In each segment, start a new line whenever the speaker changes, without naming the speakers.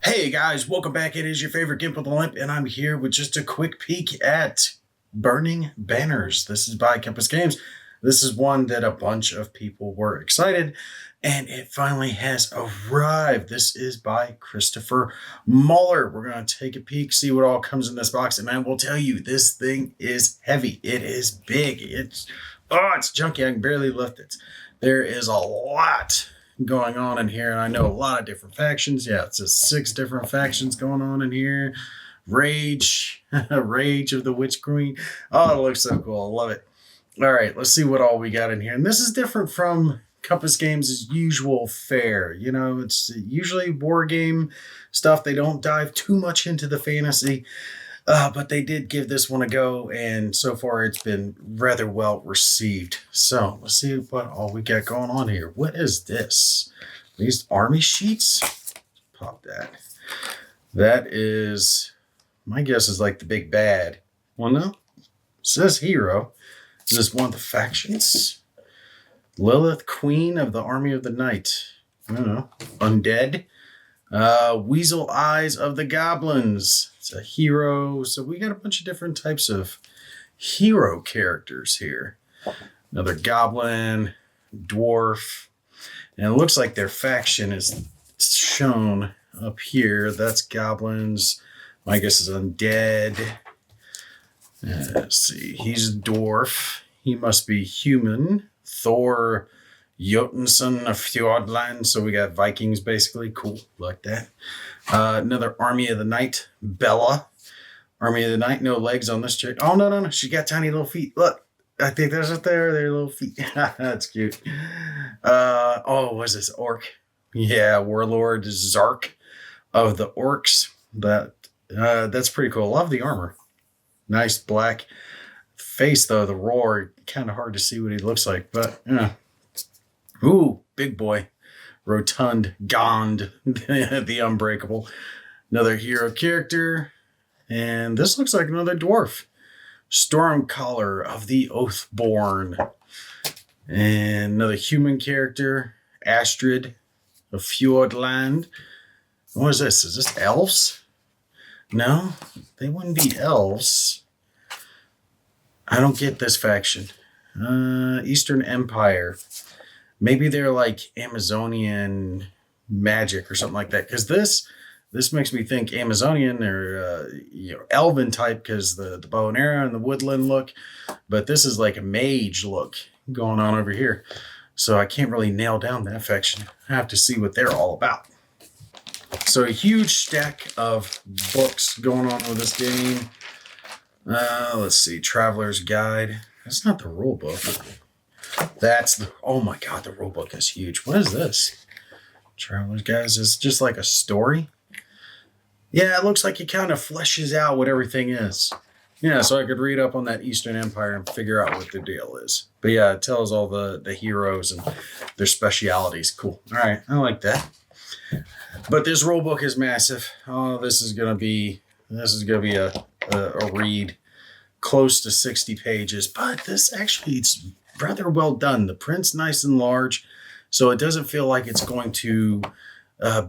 Hey guys, welcome back. It is your favorite Gimp with the Limp, and I'm here with just a quick peek at Burning Banners. This is by Campus Games. This is one that a bunch of people were excited, and it finally has arrived. This is by Christopher Muller. We're going to take a peek, see what all comes in this box, and I will tell you, this thing is heavy. It is big. It's junky. I can barely lift it. There is a lot going on in here, and I know a lot of different factions. Yeah, it's just 6 different factions going on in here. Rage of the Witch Queen. Oh, it looks so cool. I love it. All right, let's see what all we got in here. And this is different from Compass Games' usual fare. You know, it's usually war game stuff. They don't dive too much into the fantasy. But they did give this one a go, and so far it's been rather well received. So let's see what all we got going on here. What is this? These army sheets? Pop that. That is, my guess is like the big bad. Well, no. It says hero. Is this one of the factions? Lilith, Queen of the Army of the Night. I don't know. Undead. Weasel Eyes of the Goblins. It's a hero. So we got a bunch of different types of hero characters here. Another goblin, dwarf. And it looks like their faction is shown up here. That's goblins. My guess is undead. Let's see. He's a dwarf. He must be human. Thor Jotunson of Fjordland. So we got Vikings, basically. Cool. Like that. Another Army of the Night. Bella. Army of the Night. No legs on this chick. Oh, no. She got tiny little feet. Look. I think there's up there. Their little feet. That's cute. What's this? Orc. Yeah. Warlord Zark of the Orcs. That's pretty cool. Love the armor. Nice black face, though. The roar. Kind of hard to see what he looks like. But, yeah. Ooh, big boy. Rotund Gond, the Unbreakable. Another hero character. And this looks like another dwarf. Stormcaller of the Oathborn. And another human character. Astrid of Fjordland. What is this? Is this elves? No, they wouldn't be elves. I don't get this faction. Eastern Empire. Maybe they're like Amazonian magic or something like that. Because this makes me think Amazonian or elven type, because the bow and arrow and the woodland look. But this is like a mage look going on over here. So I can't really nail down that faction. I have to see what they're all about. So a huge stack of books going on with this game. Let's see. Traveler's Guide. That's not the rule book. Oh my God, the rule book is huge. What is this? Traveler's Guide. Is this just like a story? Yeah, it looks like it kind of fleshes out what everything is. Yeah, so I could read up on that Eastern Empire and figure out what the deal is. But yeah, it tells all the heroes and their specialities. Cool. All right, I like that. But this rule book is massive. Oh, this is gonna be a read, close to 60 pages. But this actually, it's rather well done. The print's nice and large, so it doesn't feel like it's going to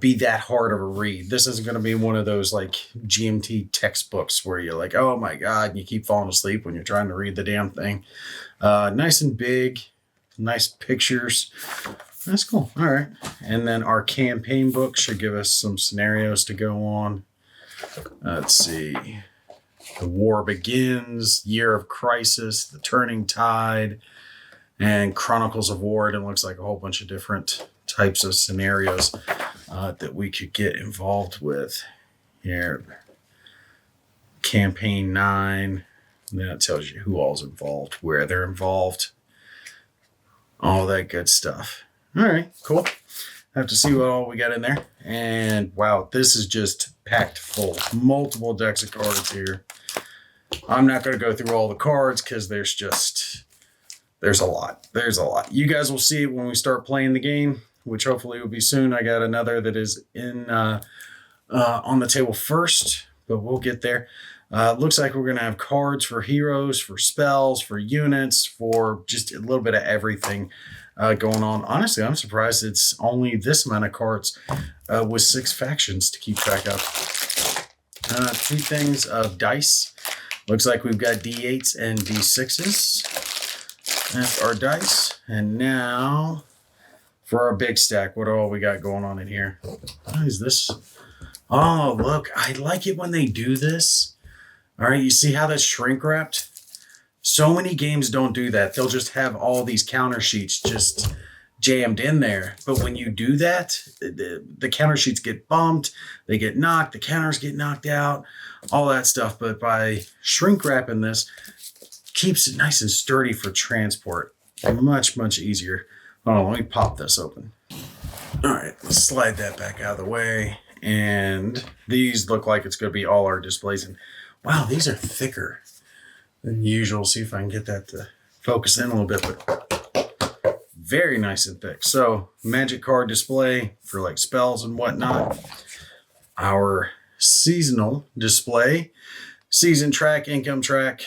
be that hard of a read. This isn't going to be one of those like GMT textbooks where you're like, oh my God, and you keep falling asleep when you're trying to read the damn thing. Nice and big, nice pictures. That's cool. All right. And then our campaign book should give us some scenarios to go on. Let's see. The War Begins, Year of Crisis, The Turning Tide, and Chronicles of War. It looks like a whole bunch of different types of scenarios that we could get involved with. Here, Campaign 9. And then it tells you who all's involved, where they're involved, all that good stuff. All right, cool. Have to see what all we got in there. And wow, this is just packed full. Multiple decks of cards here. I'm not going to go through all the cards because there's a lot. There's a lot. You guys will see it when we start playing the game, which hopefully will be soon. I got another that is on the table first, but we'll get there. Looks like we're going to have cards for heroes, for spells, for units, for just a little bit of everything. going on. Honestly, I'm surprised it's only this amount of cards with 6 factions to keep track of. 2 things of dice. Looks like we've got D8s and D6s. That's our dice. And now for our big stack, what all we got going on in here? What is this? Oh, look, I like it when they do this. All right, you see how that's shrink wrapped? So many games don't do that. They'll just have all these counter sheets just jammed in there. But when you do that, the counter sheets get bumped, they get knocked, the counters get knocked out, all that stuff. But by shrink wrapping this, keeps it nice and sturdy for transport. Much, much easier. Hold on, let me pop this open. All right, let's slide that back out of the way. And these look like it's going to be all our displays. And wow, these are thicker than usual. See if I can get that to focus in a little bit. But very nice and thick. So magic card display for like spells and whatnot. Our seasonal display, season track, income track,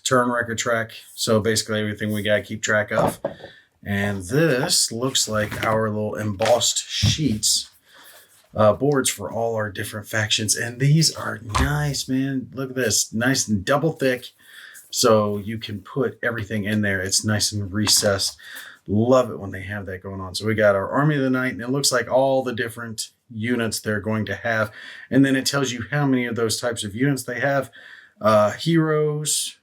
turn record track. So basically everything we got to keep track of. And this looks like our little embossed sheets, boards for all our different factions. And these are nice, man. Look at this, nice and double thick. So you can put everything in there. It's nice and recessed. Love it when they have that going on. So we got our Army of the Night, and it looks like all the different units they're going to have. And then it tells you how many of those types of units they have. Heroes,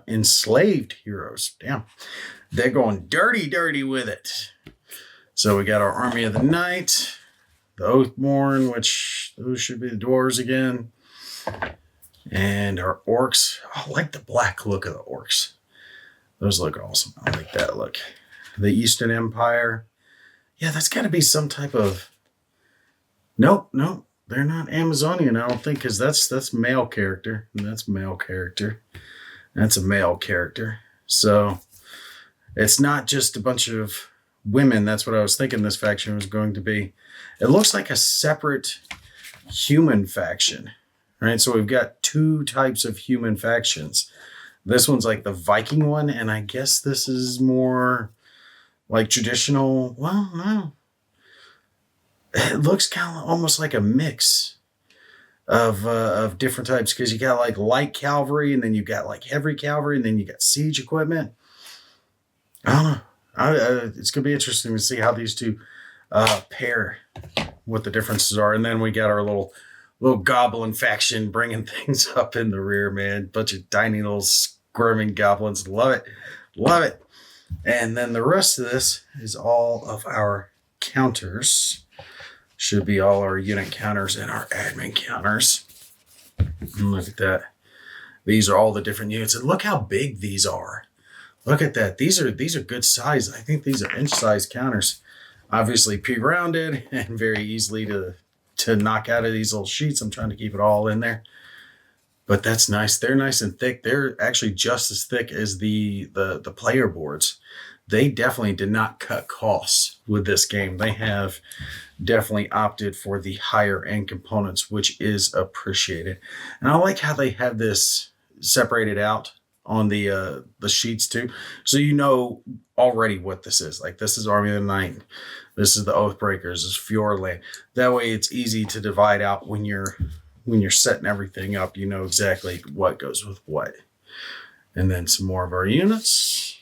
enslaved heroes. Damn. They're going dirty with it. So we got our Army of the Night, the Oathborn, which those should be the dwarves again. And our orcs. I like the black look of the orcs. Those look awesome. I like that look. The Eastern Empire. Yeah, that's got to be some type of... Nope. They're not Amazonian, I don't think, because that's male character. And that's male character. That's a male character. So it's not just a bunch of women. That's what I was thinking this faction was going to be. It looks like a separate human faction. Right, so we've got 2 types of human factions. This one's like the Viking one, and I guess this is more like traditional. Well, no. It looks kind of almost like a mix of different types, because you got like light cavalry, and then you got like heavy cavalry, and then you got siege equipment. I don't know. It's going to be interesting to see how these 2 pair, what the differences are. And then we got our little goblin faction bringing things up in the rear, man. Bunch of tiny little squirming goblins. Love it. And then the rest of this is all of our counters. Should be all our unit counters and our admin counters. And look at that. These are all the different units. And look how big these are. Look at that. These are good size. I think these are inch size counters. Obviously pre-rounded and very easily to knock out of these little sheets. I'm trying to keep it all in there. But that's nice. They're nice and thick. They're actually just as thick as the player boards. They definitely did not cut costs with this game. They have definitely opted for the higher end components, which is appreciated. And I like how they have this separated out on the sheets too. So you know already what this is. Like, this is Army of the Night. This is the Oathbreakers. This is Fjordland. That way it's easy to divide out when you're setting everything up. You know exactly what goes with what. And then some more of our units.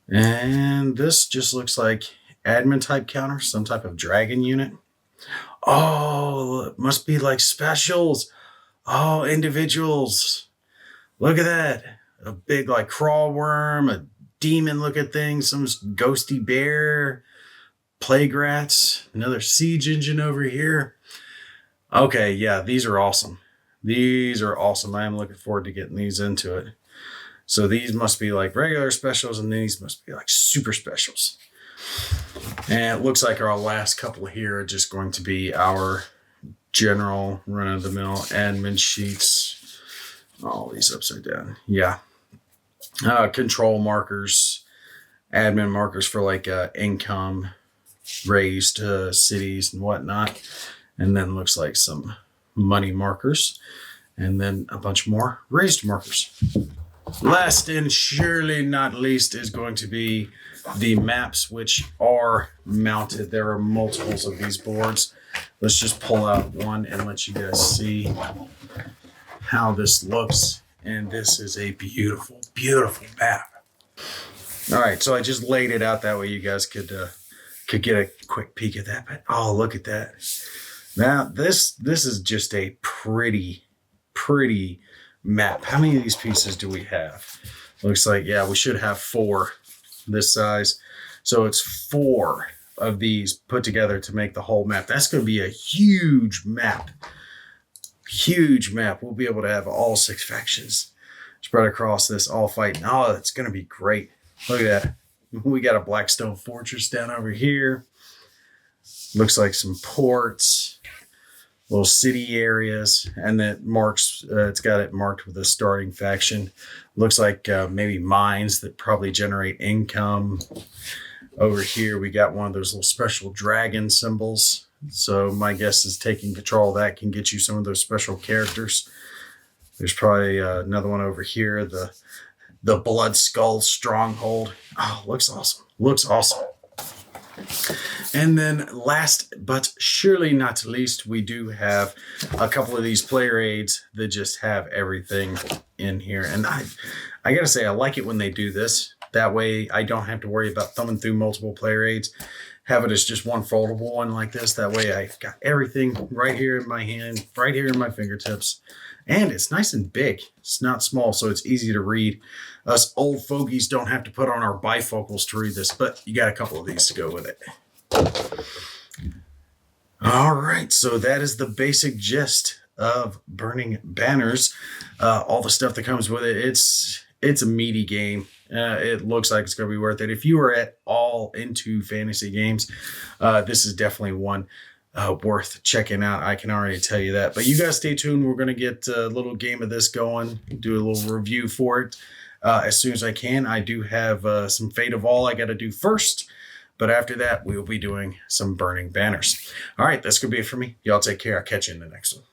And this just looks like admin type counter, some type of dragon unit. Oh, it must be like specials. Oh, individuals. Look at that. A big like crawl worm, a demon looking thing, some ghosty bear, plague rats, another siege engine over here. Okay, yeah, these are awesome. These are awesome. I am looking forward to getting these into it. So these must be like regular specials, and these must be like super specials. And it looks like our last couple here are just going to be our general run-of-the-mill admin sheets. All these upside down. Yeah. Control markers, admin markers for like income, raised cities and whatnot. And then looks like some money markers. And then a bunch more raised markers. Last and surely not least is going to be the maps which are mounted. There are multiples of these boards. Let's just pull out one and let you guys see how this looks. And this is a beautiful, beautiful map. All right, so I just laid it out that way you guys could get a quick peek at that. But oh, look at that! Now this is just a pretty map. How many of these pieces do we have? Looks like, yeah, we should have 4 this size. So it's 4 of these put together to make the whole map. That's going to be a huge map. Huge map. We'll be able to have all 6 factions spread across this, all fighting. Oh, it's going to be great. Look at that. We got a Blackstone Fortress down over here. Looks like some ports, little city areas, and that marks, it's got it marked with a starting faction. Looks like maybe mines that probably generate income. Over here, we got one of those little special dragon symbols. So my guess is taking control of that can get you some of those special characters. There's probably another one over here, the Blood Skull Stronghold. Oh, looks awesome. Looks awesome. And then last but surely not least, we do have a couple of these player aids that just have everything in here. And I got to say, I like it when they do this. That way I don't have to worry about thumbing through multiple player aids. Have it as just one foldable one like this. That way I got everything right here in my hand, right here in my fingertips. And it's nice and big. It's not small, so it's easy to read. Us old fogies don't have to put on our bifocals to read this, but you got a couple of these to go with it. All right, so that is the basic gist of Burning Banners. All the stuff that comes with it. It's a meaty game. It looks like it's going to be worth it. If you are at all into fantasy games, this is definitely one worth checking out. I can already tell you that. But you guys stay tuned. We're going to get a little game of this going, do a little review for it as soon as I can. I do have some Fate of All I got to do first. But after that, we will be doing some Burning Banners. All right, that's going to be it for me. Y'all take care. I'll catch you in the next one.